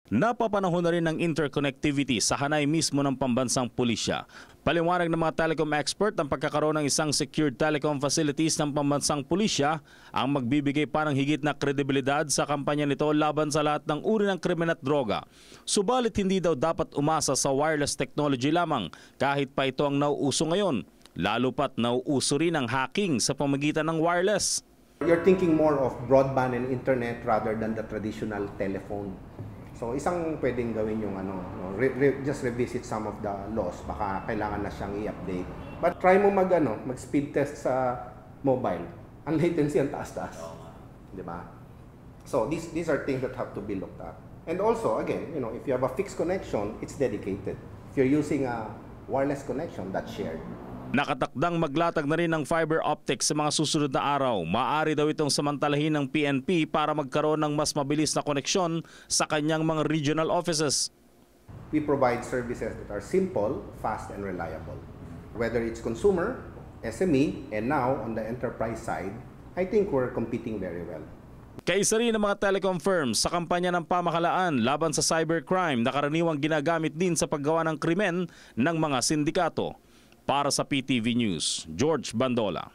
Napapanahon na rin ng interconnectivity sa hanay mismo ng pambansang pulisya. Paliwanag ng mga telecom expert ang pagkakaroon ng isang secured telecom facilities ng pambansang pulisya ang magbibigay pa ng higit na kredibilidad sa kampanya nito laban sa lahat ng uri ng krimen at droga. Subalit hindi daw dapat umasa sa wireless technology lamang kahit pa ito ang nauuso ngayon. Lalo pat nauuso rin ang hacking sa pamamagitan ng wireless. You're thinking more of broadband and internet rather than the traditional telephone. So isang pwedeng gawin yung just revisit some of the laws, baka kailangan na siyang i-update. But try mo mag-speed test sa mobile. Ang latency ang taas-taas. Di ba? So these are things that have to be looked at. And also, again, if you have a fixed connection, it's dedicated. If you're using a wireless connection, that's shared. Nakatakdang maglatag na rin ng fiber optics sa mga susunod na araw. Maaari daw itong samantalahin ng PNP para magkaroon ng mas mabilis na koneksyon sa kanyang mga regional offices. We provide services that are simple, fast, and reliable. Whether it's consumer, SME, and now on the enterprise side, I think we're competing very well. Kaisa rin ng mga telecom firms sa kampanya ng pamahalaan laban sa cybercrime na karaniwang ginagamit din sa paggawa ng krimen ng mga sindikato. Para sa PTV News, George Bandola.